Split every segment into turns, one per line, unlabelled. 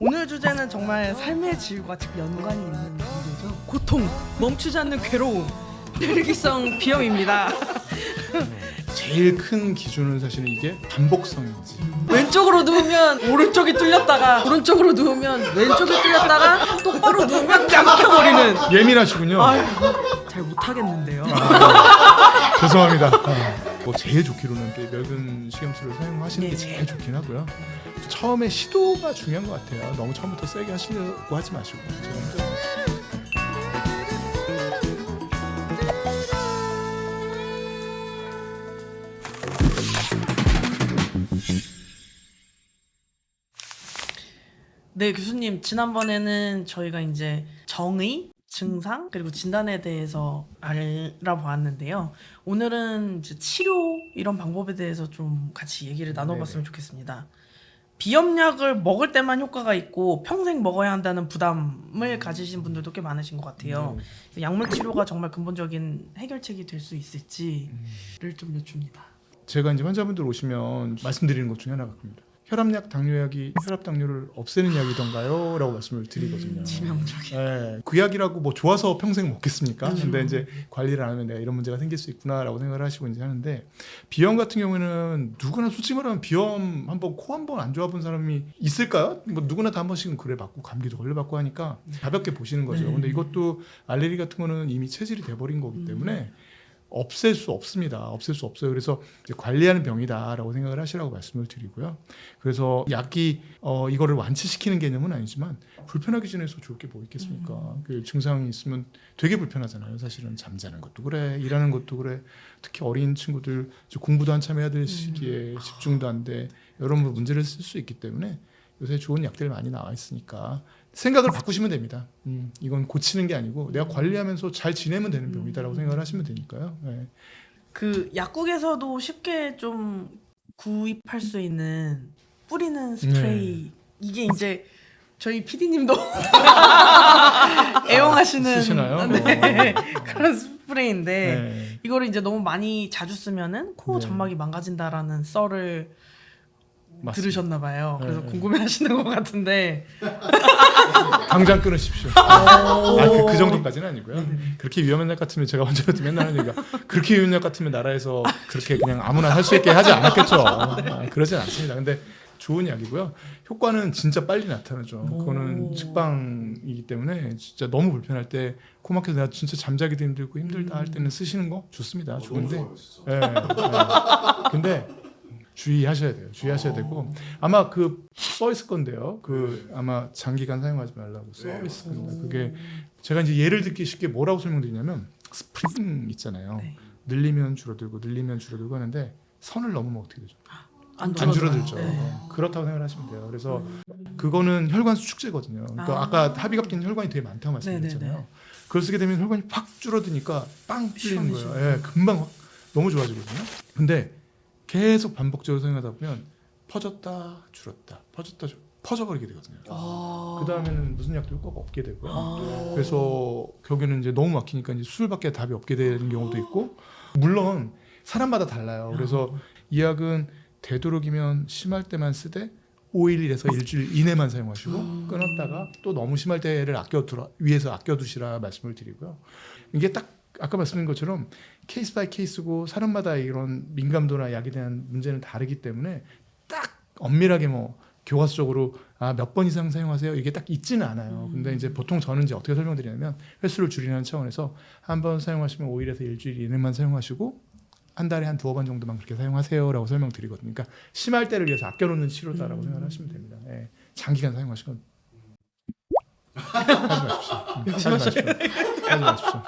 오늘 주제는 정말 삶의 질과 즉 연관이 있는 문제죠. 고통, 멈추지 않는 괴로움, 혈기성 비염입니다.
제일 큰 기준은 사실은 이게 반복성인지.
왼쪽으로 누우면 오른쪽이 뚫렸다가 오른쪽으로 누우면 왼쪽이 뚫렸다가 똑바로 누우면 깜켜버리는.
예민하시군요.
아유, 잘 못하겠는데요.
죄송합니다. 뭐 제일 좋기로는 이렇게 멸균 식염수를 사용하시는 게
네.
제일 좋긴 하고요. 처음에 시도가 중요한 것 같아요. 너무 처음부터 세게 하시려고 하지 마시고. 제가 먼저
네, 교수님, 지난번에는 저희가 이제 정의, 증상, 그리고 진단에 대해서 알아보았는데요. 오늘은 이제 치료 이런 방법에 대해서 좀 같이 얘기를 나눠봤으면 좋겠습니다. 비염약을 먹을 때만 효과가 있고 평생 먹어야 한다는 부담을 가지신 분들도 꽤 많으신 것 같아요. 약물 치료가 정말 근본적인 해결책이 될 수 있을지를 좀 여쭙니다.
제가 이제 환자분들 오시면 말씀드리는 것 중에 하나가 그겁니다. 혈압약, 당뇨약이 혈압, 당뇨를 없애는 약이던가요? 라고 말씀을 드리거든요.
치명적인.
네, 그 약이라고 뭐 좋아서 평생 먹겠습니까?
그렇죠.
근데 이제 관리를 안 하면 내가 이런 문제가 생길 수 있구나라고 생각을 하시고 이제 하는데, 비염 같은 경우에는 누구나 솔직히 말하면 비염 한번 코 한 번 안 좋아본 사람이 있을까요? 뭐 누구나 다 한 번씩은 그래 봤고 감기도 걸려봤고 하니까 가볍게 보시는 거죠.
네.
근데 이것도 알레르기 같은 거는 이미 체질이 돼버린 거기 때문에 없앨 수 없습니다. 없앨 수 없어요. 그래서 이제 관리하는 병이다라고 생각을 하시라고 말씀을 드리고요. 그래서 약이 이거를 완치시키는 개념은 아니지만 불편하기 전에서 좋을 게 뭐 있겠습니까? 그 증상이 있으면 되게 불편하잖아요. 사실은 잠자는 것도 그래, 일하는 것도 그래. 특히 어린 친구들 공부도 한참 해야 될 시기에 집중도 안 돼. 여러 문제를 쓸 수 있기 때문에 요새 좋은 약들 많이 나와 있으니까 생각을 바꾸시면 됩니다. 이건 고치는 게 아니고 내가 관리하면서 잘 지내면 되는 병이다라고 생각을 하시면 되니까요. 네.
그 약국에서도 쉽게 좀 구입할 수 있는 뿌리는 스프레이, 이게 이제 저희 PD님도 애용하시는
쓰시나요?
네, 그런 스프레이인데
네.
이거를 이제 너무 많이 자주 쓰면은 코
네.
점막이 망가진다라는 썰을
맞습니다.
들으셨나 봐요. 그래서
네.
궁금해하시는 것 같은데.
당장 끊으십시오. 그 정도까지는 아니고요. 그렇게 위험한 약 같으면 제가 환자한테 맨날 하는 얘기가 그렇게 위험한 약 같으면 나라에서 그렇게 그냥 아무나 할 수 있게 하지 않았겠죠. 그러진 않습니다. 근데 좋은 약이고요. 효과는 진짜 빨리 나타나죠. 그거는 측방이기 때문에 진짜 너무 불편할 때 코막혀서 내가 진짜 잠자기도 힘들고 힘들다 할 때는 쓰시는 거 좋습니다. 좋은데. 예, 예. 근데 주의하셔야 돼요. 주의하셔야 되고 아마 그 써 있을 건데요. 그 아마 장기간 사용하지 말라고 써 있을 겁니다. 그게 제가 이제 예를 듣기 쉽게 뭐라고 설명드리냐면 스프링 있잖아요.
네.
늘리면 줄어들고 늘리면 줄어들고 하는데 선을 넘으면 어떻게 되죠?
안
안 줄어들죠.
네.
그렇다고 생각을 하시면 돼요. 그래서 그거는 혈관 수축제거든요. 그러니까 아까 합의가 낀 혈관이 되게 많다고 말씀드렸잖아요.
네네네.
그걸 쓰게 되면 혈관이 팍 줄어드니까 빵 뚫리는 거예요.
시원해지고.
예, 금방 너무 좋아지거든요. 근데 계속 반복적으로 사용하다 보면 퍼졌다 줄었다 퍼졌다 퍼져버리게 되거든요. 그 다음에는 무슨 약도 효과가 없게 되고요. 그래서 결국에는 이제 너무 막히니까 이제 수술밖에 답이 없게 되는 경우도 있고, 물론 사람마다 달라요. 그래서 이 약은 되도록이면 심할 때만 쓰되 5일에서 일주일 이내만 사용하시고 끊었다가 또 너무 심할 때를 위에서 아껴두시라 말씀을 드리고요. 이게 딱 아까 말씀드린 것처럼 케이스 바이 케이스고 사람마다 이런 민감도나 약에 대한 문제는 다르기 때문에 딱 엄밀하게 뭐 교과서적으로 몇 번 이상 사용하세요 이게 딱 있지는 않아요. 근데 이제 보통 저는 이제 어떻게 설명드리냐면 횟수를 줄이는 차원에서 한 번 사용하시면 5일에서 일주일 이내만 사용하시고 한 달에 한 2번 정도만 그렇게 사용하세요라고 설명드리거든요. 그러니까 심할 때를 위해서 아껴놓는 치료다라고 생각하시면 됩니다. 예. 장기간 사용하시면 하지 마십시오. 하지 마십시오. 하지 마십시오.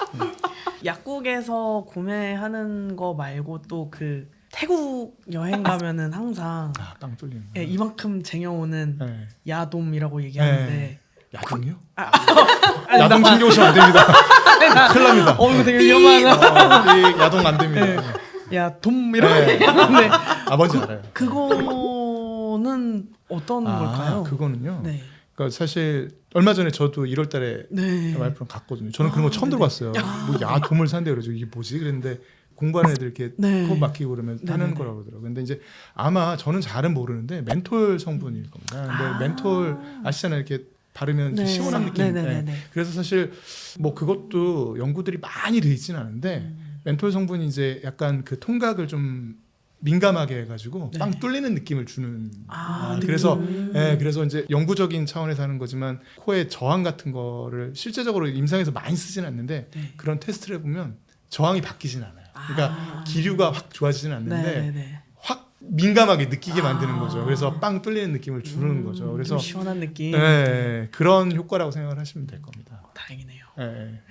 약국에서 구매하는 거 말고 또 그 태국 여행 가면은 항상
빵 뚫리는
예, 이만큼 쟁여오는
네.
야돔이라고 얘기하는데
야동이요?
아니,
야동 챙겨오시면 안 됩니다. 큰일 납니다.
이거 되게 위험한
야동 안 됩니다.
야돔 이런
네.
얘기하는데
뭔지 알아요.
그거는 어떤 걸까요?
그거는요.
네.
그러니까 사실 얼마 전에 저도 1월 달에
네.
와이프랑 갔거든요. 저는 그런 거 처음 들어봤어요. 뭐 야돔을 산대 그러죠. 이게 뭐지? 그랬는데 공부하는 애들 이렇게
네.
코 막히고 그러면
네,
하는
네,
거라고 그러더라고요. 근데 이제 아마 저는 잘은 모르는데 멘톨 성분일 겁니다. 근데 멘톨 아시잖아요. 이렇게 바르면
네.
시원한 느낌.
네, 네,
예.
네.
그래서 사실 뭐 그것도 연구들이 많이 돼 있지는 않은데 멘톨 성분이 이제 약간 그 통각을 좀 민감하게 해가지고
네.
빵 뚫리는 느낌을 주는.
느낌.
그래서 그래서 이제 영구적인 차원에서 하는 거지만 코에 저항 같은 거를 실제적으로 임상에서 많이 쓰지는 않는데
네.
그런 테스트를 해보면 저항이 바뀌진 않아요. 그러니까 기류가 확 좋아지진 않는데
네, 네, 네.
확 민감하게 느끼게 만드는 거죠. 그래서 빵 뚫리는 느낌을 주는 거죠. 그래서
좀 시원한 느낌.
그런 효과라고 생각을 하시면 될 겁니다.
다행이네요.
예.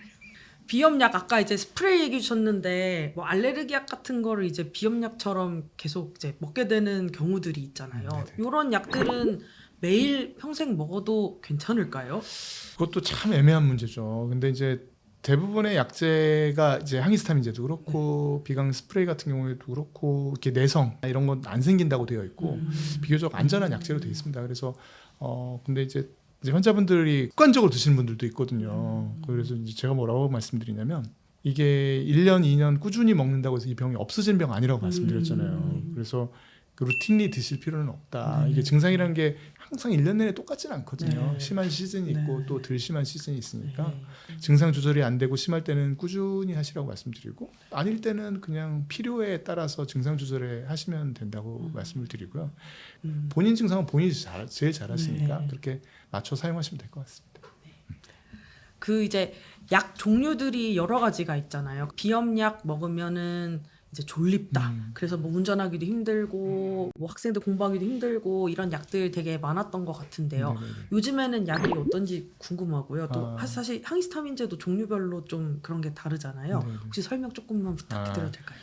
비염약 아까 이제 스프레이 얘기해 주셨는데 뭐 알레르기약 같은 거를 이제 비염약처럼 계속 이제 먹게 되는 경우들이 있잖아요.
네네.
이런 약들은 매일 평생 먹어도 괜찮을까요?
그것도 참 애매한 문제죠. 근데 이제 대부분의 약제가 이제 항히스타민제도 그렇고 비강 스프레이 같은 경우에도 그렇고 이렇게 내성 이런 건 안 생긴다고 되어 있고 비교적 안전한 약제로 되어 있습니다. 그래서 근데 이제 환자분들이 습관적으로 드시는 분들도 있거든요. 그래서 이제 제가 뭐라고 말씀드리냐면 이게 1년, 2년 꾸준히 먹는다고 해서 이 병이 없어지는 병 아니라고 말씀드렸잖아요. 그래서 그 루틴리 드실 필요는 없다. 이게 증상이라는 게 항상 1년 내내 똑같지는 않거든요.
네.
심한 시즌이 있고
네.
또 덜 심한 시즌이 있으니까
네.
증상 조절이 안 되고 심할 때는 꾸준히 하시라고 말씀드리고 아닐 때는 그냥 필요에 따라서 증상 조절에 하시면 된다고 말씀을 드리고요. 본인 증상은 본인이 제일 잘 하시니까
네.
그렇게 맞춰 사용하시면 될 것 같습니다.
그 이제 약 종류들이 여러 가지가 있잖아요. 비염약 먹으면은 이제 졸립다. 그래서 뭐 운전하기도 힘들고 뭐 학생들 공부하기도 힘들고 이런 약들 되게 많았던 것 같은데요.
네네네.
요즘에는 약이 어떤지 궁금하고요. 또
아.
사실 항히스타민제도 종류별로 좀 그런 게 다르잖아요.
네네.
혹시 설명 조금만 부탁드려도 될까요?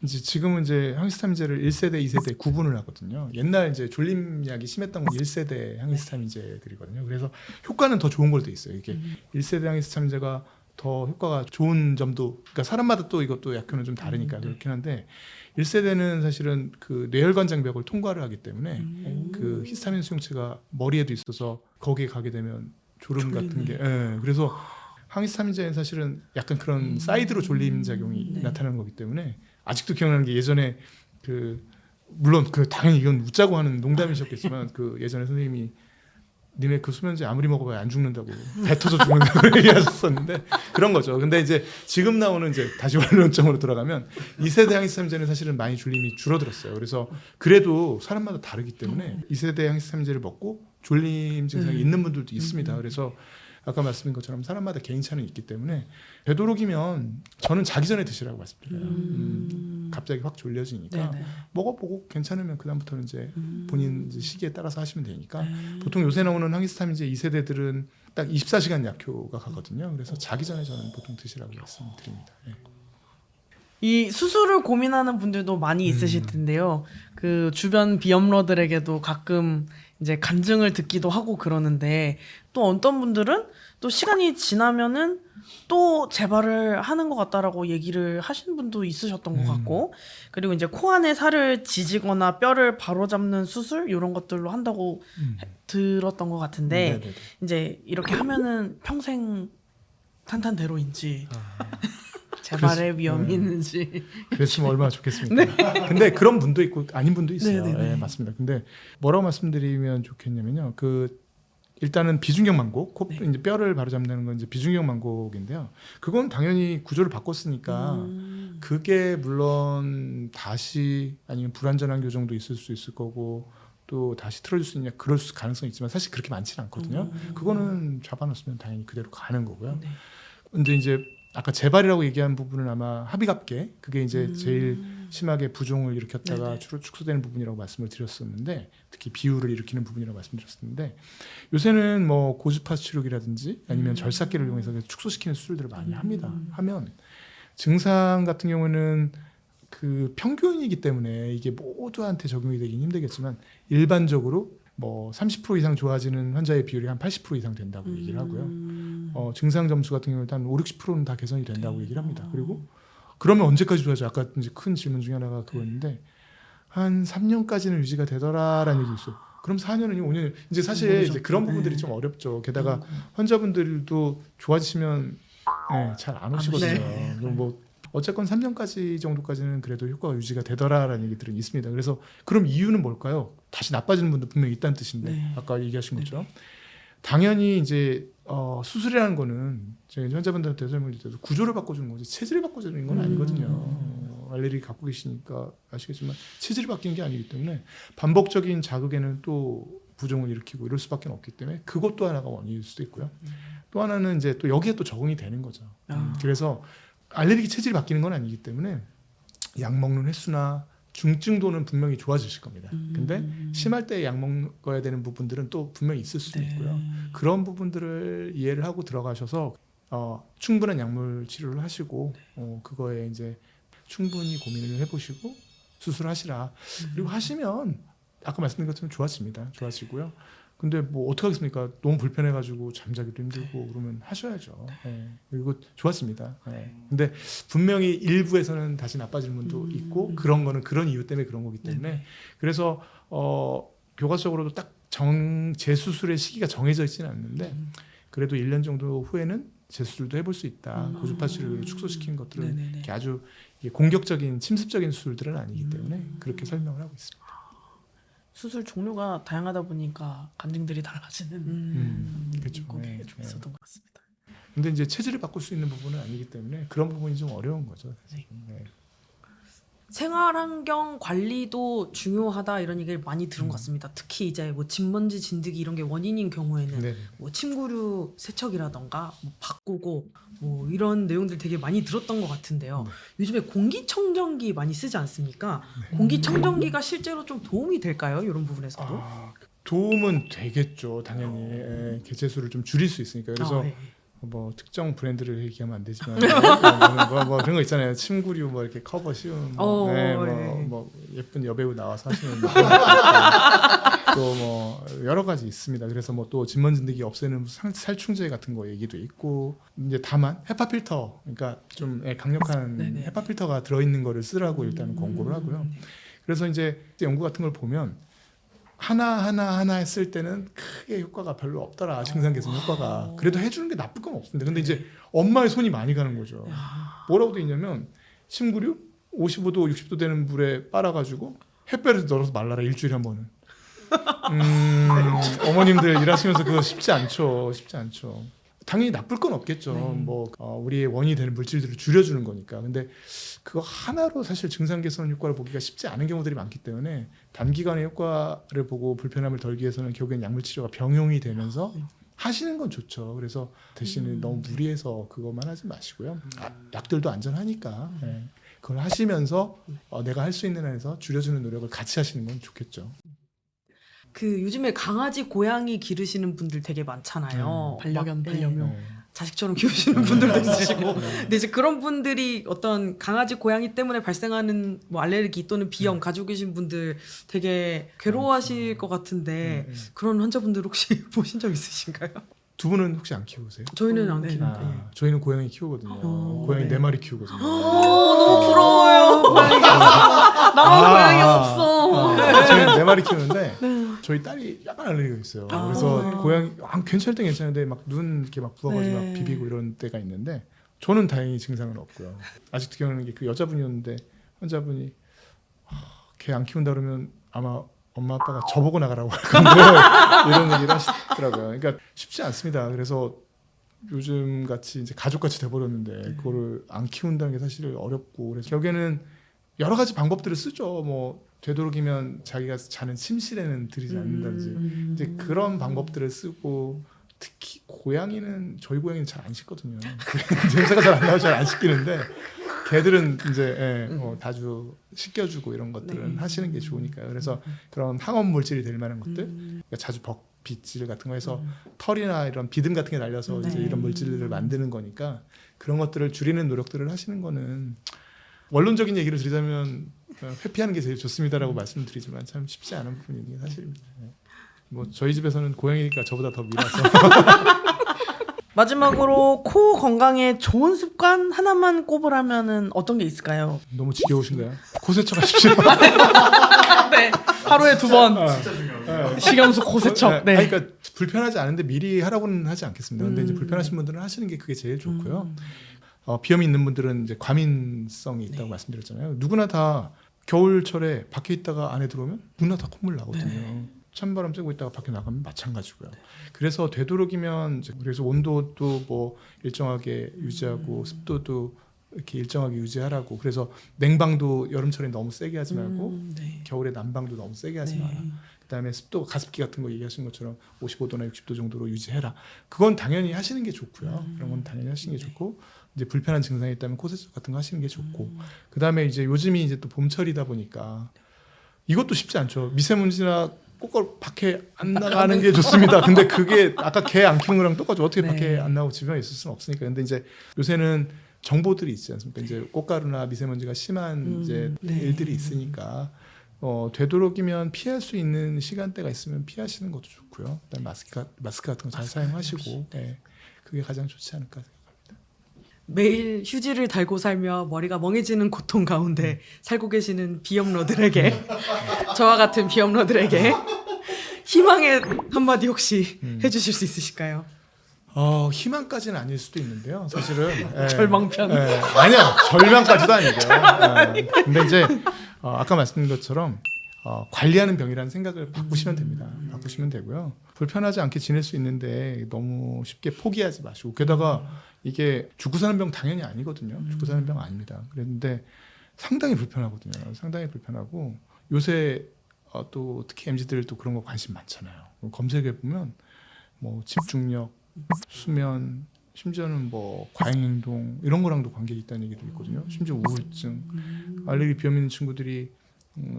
이제 지금은 이제 항히스타민제를 1세대, 2세대 구분을 하거든요. 옛날 이제 졸림약이 심했던 건 1세대 항히스타민제들이거든요. 그래서 효과는 더 좋은 걸 돼 있어요. 이게 1세대 항히스타민제가 더 효과가 좋은 점도 그러니까 사람마다 또 이것도 약효는 좀 다르니까 그렇긴 한데 1세대는 사실은 그 뇌혈관장벽을 통과를 하기 때문에 그 히스타민 수용체가 머리에도 있어서 거기에 가게 되면 졸음 같은 게 그래서 항히스타민제는 사실은 약간 그런 사이드로 졸림 작용이
네.
나타나는 거기 때문에 아직도 기억나는 게 예전에 그 물론 그 당연히 이건 웃자고 하는 농담이셨겠지만 그 예전에 선생님이 니네 그 수면제 아무리 먹어봐야 안 죽는다고 배 터져 죽는다고 얘기하셨었는데 그런 거죠. 근데 이제 지금 나오는 이제 다시 원론점으로 돌아가면 2세대 항히스타민제는 사실은 많이 졸림이 줄어들었어요. 그래서 그래도 사람마다 다르기 때문에 2세대 항히스타민제를 먹고 졸림 증상이 있는 분들도 있습니다. 그래서 아까 말씀드린 것처럼 사람마다 개인차는 있기 때문에 되도록이면 저는 자기 전에 드시라고 말씀드려요. 갑자기 확 졸려지니까
네네.
먹어보고 괜찮으면 그다음부터는 이제 본인 이제 시기에 따라서 하시면 되니까 보통 요새 나오는 항히스타민제 2세대들은 딱 24시간 약효가 가거든요. 그래서 자기 전에 저는 보통 드시라고 말씀드립니다. 예.
이 수술을 고민하는 분들도 많이 있으실 텐데요. 그 주변 비염러들에게도 가끔 이제 간증을 듣기도 하고 그러는데 또 어떤 분들은 또 시간이 지나면은 또 재발을 하는 것 같다라고 얘기를 하시는 분도 있으셨던 것 같고 그리고 이제 코 안에 살을 지지거나 뼈를 바로잡는 수술 이런 것들로 한다고 들었던 것 같은데
네네네.
이제 이렇게 하면은 평생 탄탄대로인지 재발의 위험이 있는지
그랬으면 얼마나 좋겠습니까? 근데 그런 분도 있고 아닌 분도 있어요.
네네네.
예, 맞습니다. 근데 뭐라고 말씀드리면 좋겠냐면요. 그 일단은 비중격 만곡, 이제 뼈를 바로잡는 건 이제 비중격 만곡인데요. 그건 당연히 구조를 바꿨으니까 그게 물론 다시 아니면 불완전한 교정도 있을 수 있을 거고 또 다시 틀어줄 수 있냐 그럴 가능성이 있지만 사실 그렇게 많지는 않거든요. 그거는 잡아놨으면 당연히 그대로 가는 거고요.
네.
근데 이제 아까 재발이라고 얘기한 부분은 아마 합의갑계 그게 이제 제일 심하게 부종을 일으켰다가
네네.
주로 축소되는 부분이라고 말씀을 드렸었는데 특히 비율을 일으키는 부분이라고 말씀드렸었는데 요새는 뭐 고주파 치료기라든지 아니면 절삭기를 이용해서 축소시키는 수술들을 많이 합니다. 하면 증상 같은 경우는 그 평균이기 때문에 이게 모두한테 적용이 되긴 힘들겠지만 일반적으로 뭐 30% 이상 좋아지는 환자의 비율이 한 80% 이상 된다고 얘기를 하고요. 증상 점수 같은 경우는 한 5, 60%는 다 개선이 된다고 얘기를 합니다. 그리고 그러면 언제까지 좋아져? 아까 이제 큰 질문 중에 하나가 그거였는데 한 3년까지는 유지가 되더라라는 얘기 있어요. 그럼 4년은 5년 이제 사실 이제 그런 부분들이 좀 어렵죠. 게다가 환자분들도 좋아지시면 잘 안 오시거든요.
네.
그럼 뭐 어쨌건 3년까지 정도까지는 그래도 효과가 유지가 되더라라는 얘기들은 있습니다. 그래서 그럼 이유는 뭘까요? 다시 나빠지는 분도 분명히 있다는 뜻인데
네.
아까 얘기하신 것처럼 당연히 이제 수술이라는 거는 저희 환자분들한테 설명드릴 때도 구조를 바꿔주는 거지 체질을 바꿔주는 건 아니거든요. 알레르기 갖고 계시니까 아시겠지만 체질이 바뀌는 게 아니기 때문에 반복적인 자극에는 또 부종을 일으키고 이럴 수밖에 없기 때문에 그것도 하나가 원인일 수도 있고요. 또 하나는 이제 또 여기에 또 적응이 되는 거죠. 그래서 알레르기 체질이 바뀌는 건 아니기 때문에 약 먹는 횟수나 중증도는 분명히 좋아지실 겁니다. 근데 심할 때 약 먹어야 되는 부분들은 또 분명히 있을 수도
네.
있고요. 그런 부분들을 이해를 하고 들어가셔서 충분한 약물 치료를 하시고 그거에 이제 충분히 고민을 해보시고 수술하시라. 그리고 하시면 아까 말씀드린 것처럼 좋아집니다. 좋아지고요. 근데 뭐 어떻게 하겠습니까? 너무 불편해가지고 잠자기도 힘들고 그러면 하셔야죠. 네. 그리고 좋았습니다. 네. 근데 분명히 일부에서는 다시 나빠지는 분도 있고 그런 거는 그런 이유 때문에 그런 거기 때문에 그래서 교과적으로도 딱 재수술의 시기가 정해져 있지는 않는데 그래도 1년 정도 후에는 재수술도 해볼 수 있다. 고주파 치료를 축소시키는 것들은
네네네.
이렇게 아주 공격적인 침습적인 수술들은 아니기 때문에 그렇게 설명을 하고 있습니다.
수술 종류가 다양하다 보니까 간증들이 달라지는
그렇죠.
그게
네,
좀 있었던 것 같습니다.
근데 이제 체질을 바꿀 수 있는 부분은 아니기 때문에 그런 부분이 좀 어려운 거죠. 사실. 네.
생활환경 관리도 중요하다 이런 얘기를 많이 들은 것 같습니다. 특히 이제 뭐 진먼지, 진드기 이런 게 원인인 경우에는
네.
뭐 침구류 세척이라던가 뭐 바꾸고 뭐 이런 내용들 되게 많이 들었던 것 같은데요. 요즘에 공기청정기 많이 쓰지 않습니까? 공기청정기가 실제로 좀 도움이 될까요? 이런 부분에서도?
도움은 되겠죠. 당연히 개체수를 좀 줄일 수 있으니까. 그래서
네.
뭐 특정 브랜드를 얘기하면 안 되지만 뭐 그런 거 있잖아요. 침구류 뭐 이렇게 커버 씌운 뭐 예쁜 여배우 나와서 하시는 또 뭐 여러 가지 있습니다. 그래서 뭐 또 진먼지기 없애는 살충제 같은 거 얘기도 있고 이제 다만 헤파 필터 그러니까 좀 강력한
네네.
헤파 필터가 들어 있는 거를 쓰라고 일단 권고를 하고요. 그래서 이제 연구 같은 걸 보면 하나 했을 때는 크게 효과가 별로 없더라. 증상 개선 효과가. 그래도 해주는 게 나쁠 건 없습니다. 근데 이제 엄마의 손이 많이 가는 거죠. 뭐라고 돼 있냐면 침구류 55도 60도 되는 물에 빨아가지고 햇볕에 널어서 말라라. 일주일에 한 번은. 어머님들 일하시면서 그거 쉽지 않죠. 당연히 나쁠 건 없겠죠. 뭐 우리의 원인이 되는 물질들을 줄여주는 거니까. 근데 그거 하나로 사실 증상 개선 효과를 보기가 쉽지 않은 경우들이 많기 때문에 단기간의 효과를 보고 불편함을 덜기 위해서는 결국엔 약물 치료가 병용이 되면서 하시는 건 좋죠. 그래서 대신에 너무 무리해서 그것만 하지 마시고요. 약들도 안전하니까 그걸 하시면서 내가 할 수 있는 한에서 줄여주는 노력을 같이 하시는 건 좋겠죠.
그 요즘에 강아지, 고양이 기르시는 분들 되게 많잖아요.
반려견, 반려묘.
자식처럼 키우시는 분들도 있으시고. 근데 이제 그런 분들이 어떤 강아지, 고양이 때문에 발생하는 뭐 알레르기 또는 비염 가지고 계신 분들 되게 괴로워하실 것 같은데 그런 환자분들 혹시 보신 적 있으신가요?
두 분은 혹시 안 키우세요?
저희는 안
네.
키우는데.
저희는 고양이 키우거든요. 고양이
네.
4마리 키우거든요.
너무 부러워요. 나만 고양이 없어.
저희 4마리 키우는데 저희 딸이 약간 알레르기가 있어요. 그래서 고양이 괜찮을 땐 괜찮은데 막 눈 이렇게 막 부어가지고 막 비비고 이런 때가 있는데 저는 다행히 증상은 없고요. 아직도 기억나는 게 그 여자분이었는데 환자분이 걔 안 키운다 그러면 아마 엄마 아빠가 저보고 나가라고 할 건데 이런 얘기를 하시더라고요. 그러니까 쉽지 않습니다. 그래서 요즘 같이 이제 가족같이 돼버렸는데 그거를 안 키운다는 게 사실 어렵고 그래서 결국에는 여러 가지 방법들을 쓰죠. 뭐 되도록이면 자기가 자는 침실에는 들이지 않는다든지 이제 그런 방법들을 쓰고 특히 고양이는 저희 고양이는 잘 안 씻거든요. 냄새가 잘 안 나서 잘 안 씻기는데 걔들은 이제 자주 씻겨주고 이런 것들은 하시는 게 좋으니까요. 그래서 그런 항원 물질이 될 만한 것들 그러니까 자주 빗질 같은 거 해서 털이나 이런 비듬 같은 게 날려서 이제 이런 물질들을 만드는 거니까 그런 것들을 줄이는 노력들을 하시는 거는 원론적인 얘기를 드리자면 회피하는 게 제일 좋습니다라고 말씀드리지만 참 쉽지 않은 부분인 게 사실입니다. 뭐 저희 집에서는 고양이니까 저보다 더 미라서
마지막으로 코 건강에 좋은 습관 하나만 꼽으라면은 어떤 게 있을까요?
너무 지겨우신가요? 고세척 하십시오.
네, 하루에 2번 식염수 고세척. 네.
아니, 그러니까 불편하지 않은데 미리 하라고는 하지 않겠습니다. 근데 이제 불편하신 분들은 하시는 게 그게 제일 좋고요. 비염이 있는 분들은 이제 과민성이 있다고
네.
말씀드렸잖아요. 누구나 다 겨울철에 밖에 있다가 안에 들어오면 누구나 다 콧물 나거든요.
네.
찬바람 쐬고 있다가 밖에 나가면 마찬가지고요. 그래서 되도록이면 이제 그래서 온도도 뭐 일정하게 유지하고 습도도 이렇게 일정하게 유지하라고. 그래서 냉방도 여름철에 너무 세게 하지 말고
네.
겨울에 난방도 너무 세게 하지
네.
마라. 그다음에 습도, 가습기 같은 거 얘기하신 것처럼 55도나 60도 정도로 유지해라. 그건 당연히 하시는 게 좋고요. 그런 건 당연히 하시는 게 좋고, 이제 불편한 증상이 있다면 코세척 같은 거 하시는 게 좋고, 그다음에 이제 요즘이 이제 또 봄철이다 보니까 이것도 쉽지 않죠. 미세먼지나 꼭꼭 밖에 안 나가는 게 좋습니다. 근데 그게 아까 개 안 키우는 거랑 똑같죠. 어떻게
네.
밖에 안 나오고 집에 있을 수는 없으니까. 근데 이제 요새는 정보들이 있지 않습니까? 이제 꽃가루나 미세먼지가 심한 이제
네.
일들이 있으니까 되도록이면 피할 수 있는 시간대가 있으면 피하시는 것도 좋고요. 그다음에 마스크 같은 거 잘 사용하시고, 네. 그게 가장 좋지 않을까 생각합니다.
매일 휴지를 달고 살며 머리가 멍해지는 고통 가운데 살고 계시는 비염러들에게 저와 같은 비염러들에게 희망의 한마디 혹시 해주실 수 있으실까요?
희망까지는 아닐 수도 있는데요. 사실은
절망편.
아니요, 절망까지도 아니고요. 근데 이제 아까 말씀드린 것처럼 관리하는 병이라는 생각을 바꾸시면 됩니다. 바꾸시면 되고요. 불편하지 않게 지낼 수 있는데 너무 쉽게 포기하지 마시고, 게다가 이게 죽고 사는 병 당연히 아니거든요. 죽고 사는 병 아닙니다. 그런데 상당히 불편하거든요. 상당히 불편하고, 요새 또 특히 MZ들 또 그런 거 관심 많잖아요. 검색해 보면 뭐 집중력, 수면, 심지어는 뭐 과잉행동 이런 거랑도 관계가 있다는 얘기도 있거든요. 심지어 우울증, 알레르기 비염 있는 친구들이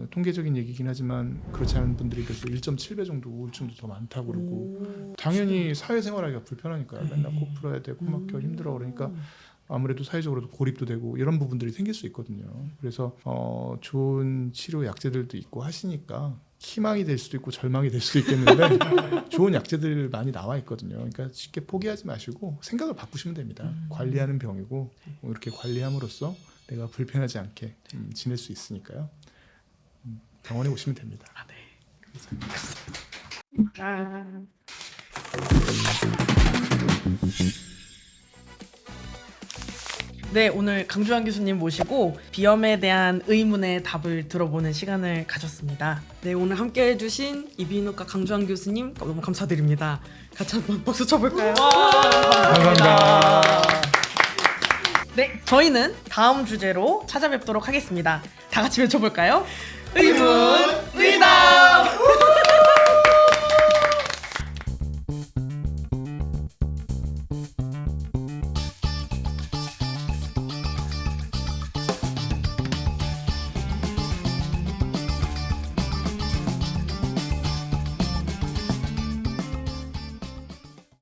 통계적인 얘기긴 하지만 그렇지 않은 분들이 그래서 1.7배 정도 우울증도 더 많다고 그러고, 당연히 사회생활하기가 불편하니까요. 맨날 코 풀어야 돼, 코 막혀 힘들어. 그러니까 아무래도 사회적으로도 고립도 되고 이런 부분들이 생길 수 있거든요. 그래서 좋은 치료 약제들도 있고 하시니까 희망이 될 수도 있고 절망이 될 수도 있겠는데 좋은 약제들 많이 나와 있거든요. 그러니까 쉽게 포기하지 마시고 생각을 바꾸시면 됩니다. 관리하는 병이고 이렇게 관리함으로써 내가 불편하지 않게 지낼 수 있으니까요. 병원에 오시면 됩니다.
네, 오늘 강주환 교수님 모시고 비염에 대한 의문의 답을 들어보는 시간을 가졌습니다.
네, 오늘 함께 해주신 이비인후과 강주환 교수님 너무 감사드립니다. 같이 한번 박수 쳐볼까요?
감사합니다.
네, 저희는 다음 주제로 찾아뵙도록 하겠습니다. 다 같이 외쳐볼까요? 의문!